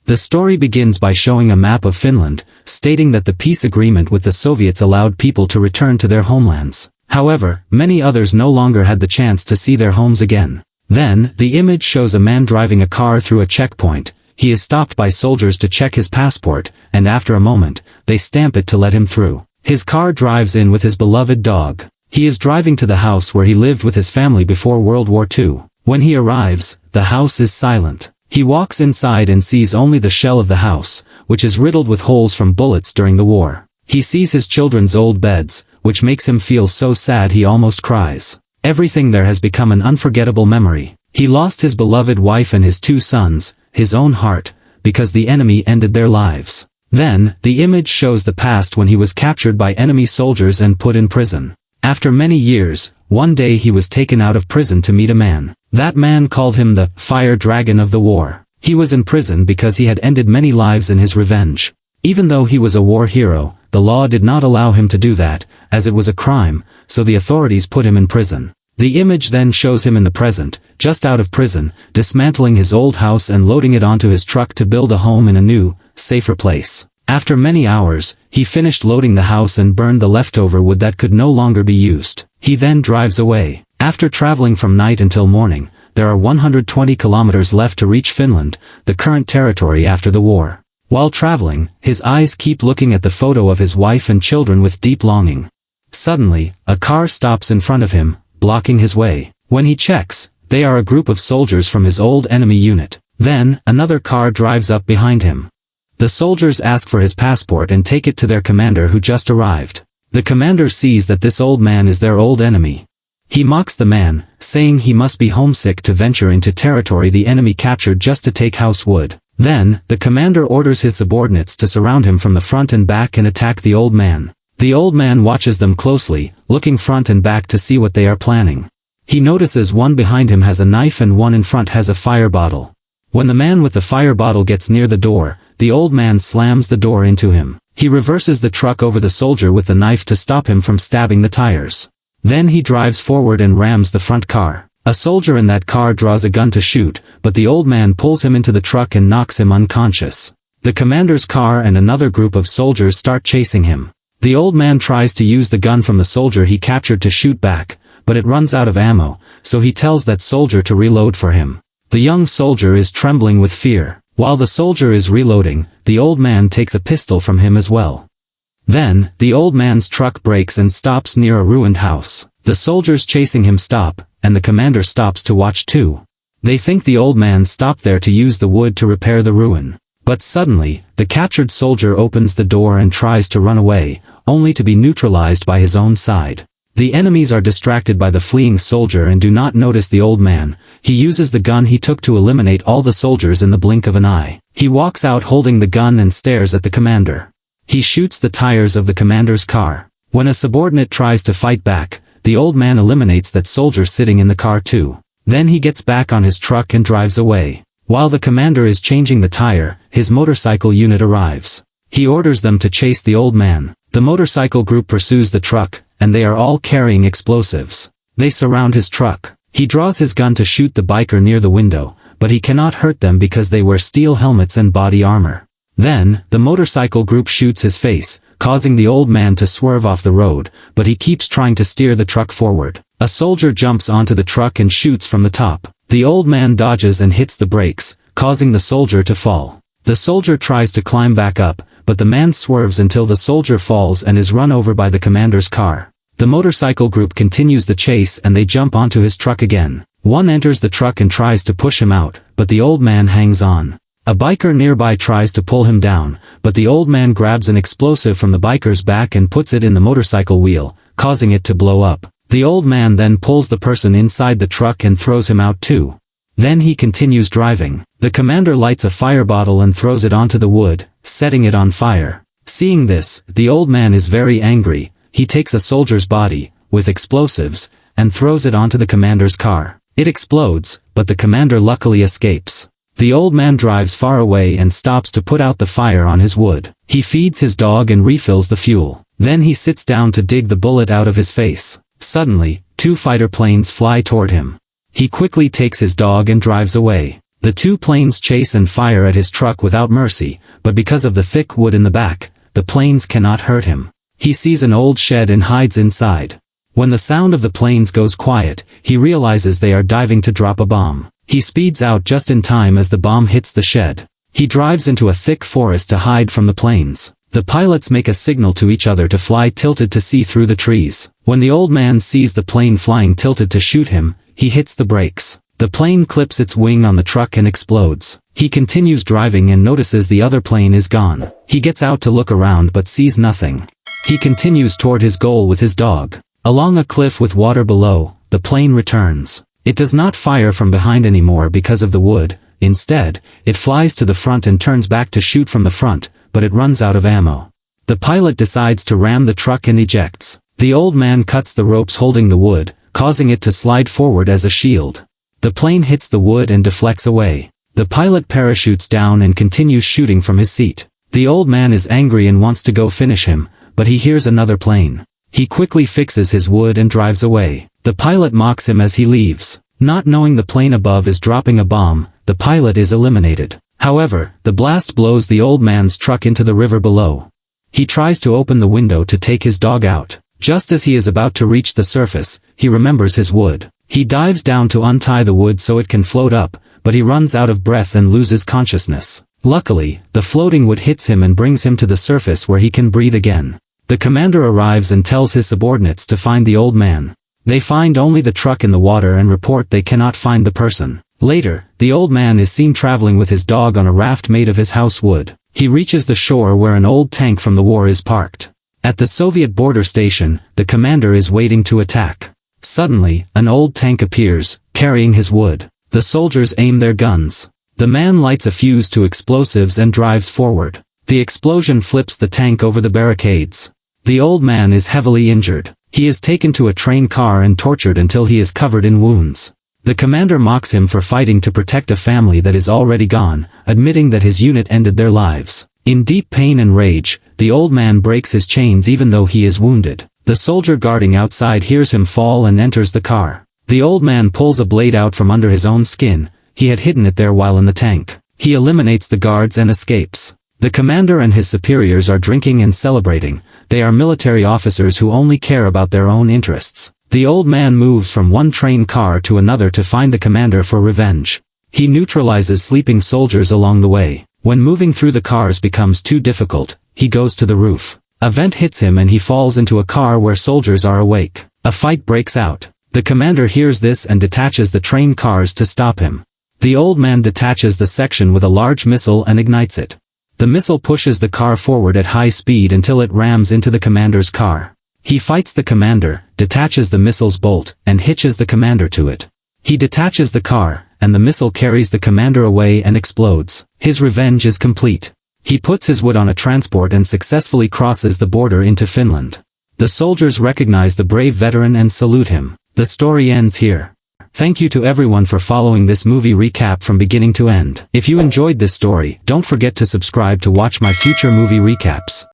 The story begins by showing a map of Finland, stating that the peace agreement with the Soviets allowed people to return to their homelands. However, many others no longer had the chance to see their homes again. Then, the image shows a man driving a car through a checkpoint. He is stopped by soldiers to check his passport, and after a moment, they stamp it to let him through. His car drives in with his beloved dog. He is driving to the house where he lived with his family before World War II. When he arrives, the house is silent. He walks inside and sees only the shell of the house, which is riddled with holes from bullets during the war. He sees his children's old beds, which makes him feel so sad he almost cries. Everything there has become an unforgettable memory. He lost his beloved wife and his 2 sons, his own heart, because the enemy ended their lives. Then, the image shows the past when he was captured by enemy soldiers and put in prison. After many years, one day he was taken out of prison to meet a man. That man called him the fire dragon of the war. He was in prison because he had ended many lives in his revenge. Even though he was a war hero, the law did not allow him to do that, as it was a crime, so the authorities put him in prison. The image then shows him in the present, just out of prison, dismantling his old house and loading it onto his truck to build a home in a new, safer place. After many hours, he finished loading the house and burned the leftover wood that could no longer be used. He then drives away. After traveling from night until morning, there are 120 kilometers left to reach Finland, the current territory after the war. While traveling, his eyes keep looking at the photo of his wife and children with deep longing. Suddenly, a car stops in front of him, blocking his way. When he checks, they are a group of soldiers from his old enemy unit. Then, another car drives up behind him. The soldiers ask for his passport and take it to their commander who just arrived. The commander sees that this old man is their old enemy. He mocks the man, saying he must be homesick to venture into territory the enemy captured just to take house wood. Then, the commander orders his subordinates to surround him from the front and back and attack the old man. The old man watches them closely, looking front and back to see what they are planning. He notices one behind him has a knife and one in front has a fire bottle. When the man with the fire bottle gets near the door, the old man slams the door into him. He reverses the truck over the soldier with the knife to stop him from stabbing the tires. Then he drives forward and rams the front car. A soldier in that car draws a gun to shoot, but the old man pulls him into the truck and knocks him unconscious. The commander's car and another group of soldiers start chasing him. The old man tries to use the gun from the soldier he captured to shoot back, but it runs out of ammo, so he tells that soldier to reload for him. The young soldier is trembling with fear. While the soldier is reloading, the old man takes a pistol from him as well. Then, the old man's truck brakes and stops near a ruined house. The soldiers chasing him stop, and the commander stops to watch too. They think the old man stopped there to use the wood to repair the ruin. But suddenly, the captured soldier opens the door and tries to run away, only to be neutralized by his own side. The enemies are distracted by the fleeing soldier and do not notice the old man. He uses the gun he took to eliminate all the soldiers in the blink of an eye. He walks out holding the gun and stares at the commander. He shoots the tires of the commander's car. When a subordinate tries to fight back, the old man eliminates that soldier sitting in the car too. Then he gets back on his truck and drives away. While the commander is changing the tire, his motorcycle unit arrives. He orders them to chase the old man. The motorcycle group pursues the truck, and they are all carrying explosives. They surround his truck. He draws his gun to shoot the biker near the window, but he cannot hurt them because they wear steel helmets and body armor. Then, the motorcycle group shoots his face, causing the old man to swerve off the road, but he keeps trying to steer the truck forward. A soldier jumps onto the truck and shoots from the top. The old man dodges and hits the brakes, causing the soldier to fall. The soldier tries to climb back up, but the man swerves until the soldier falls and is run over by the commander's car. The motorcycle group continues the chase and they jump onto his truck again. One enters the truck and tries to push him out, but the old man hangs on. A biker nearby tries to pull him down, but the old man grabs an explosive from the biker's back and puts it in the motorcycle wheel, causing it to blow up. The old man then pulls the person inside the truck and throws him out too. Then he continues driving. The commander lights a fire bottle and throws it onto the wood, setting it on fire. Seeing this, the old man is very angry. He takes a soldier's body, with explosives, and throws it onto the commander's car. It explodes, but the commander luckily escapes. The old man drives far away and stops to put out the fire on his wood. He feeds his dog and refills the fuel. Then he sits down to dig the bullet out of his face. Suddenly, 2 fighter planes fly toward him. He quickly takes his dog and drives away. The two planes chase and fire at his truck without mercy, but because of the thick wood in the back, the planes cannot hurt him. He sees an old shed and hides inside. When the sound of the planes goes quiet, he realizes they are diving to drop a bomb. He speeds out just in time as the bomb hits the shed. He drives into a thick forest to hide from the planes. The pilots make a signal to each other to fly tilted to see through the trees. When the old man sees the plane flying tilted to shoot him, he hits the brakes. The plane clips its wing on the truck and explodes. He continues driving and notices the other plane is gone. He gets out to look around but sees nothing. He continues toward his goal with his dog. Along a cliff with water below, the plane returns. It does not fire from behind anymore because of the wood. Instead, it flies to the front and turns back to shoot from the front, but it runs out of ammo. The pilot decides to ram the truck and ejects. The old man cuts the ropes holding the wood, causing it to slide forward as a shield. The plane hits the wood and deflects away. The pilot parachutes down and continues shooting from his seat. The old man is angry and wants to go finish him, but he hears another plane. He quickly fixes his wood and drives away. The pilot mocks him as he leaves. Not knowing the plane above is dropping a bomb, the pilot is eliminated. However, the blast blows the old man's truck into the river below. He tries to open the window to take his dog out. Just as he is about to reach the surface, he remembers his wood. He dives down to untie the wood so it can float up, but he runs out of breath and loses consciousness. Luckily, the floating wood hits him and brings him to the surface where he can breathe again. The commander arrives and tells his subordinates to find the old man. They find only the truck in the water and report they cannot find the person. Later, the old man is seen traveling with his dog on a raft made of his house wood. He reaches the shore where an old tank from the war is parked. At the Soviet border station, the commander is waiting to attack. Suddenly, an old tank appears, carrying his wood. The soldiers aim their guns. The man lights a fuse to explosives and drives forward. The explosion flips the tank over the barricades. The old man is heavily injured. He is taken to a train car and tortured until he is covered in wounds. The commander mocks him for fighting to protect a family that is already gone, admitting that his unit ended their lives. In deep pain and rage, the old man breaks his chains even though he is wounded. The soldier guarding outside hears him fall and enters the car. The old man pulls a blade out from under his own skin. He had hidden it there while in the tank. He eliminates the guards and escapes. The commander and his superiors are drinking and celebrating. They are military officers who only care about their own interests. The old man moves from one train car to another to find the commander for revenge. He neutralizes sleeping soldiers along the way. When moving through the cars becomes too difficult, he goes to the roof. A vent hits him and he falls into a car where soldiers are awake. A fight breaks out. The commander hears this and detaches the train cars to stop him. The old man detaches the section with a large missile and ignites it. The missile pushes the car forward at high speed until it rams into the commander's car. He fights the commander, detaches the missile's bolt, and hitches the commander to it. He detaches the car, and the missile carries the commander away and explodes. His revenge is complete. He puts his wood on a transport and successfully crosses the border into Finland. The soldiers recognize the brave veteran and salute him. The story ends here. Thank you to everyone for following this movie recap from beginning to end. If you enjoyed this story, don't forget to subscribe to watch my future movie recaps.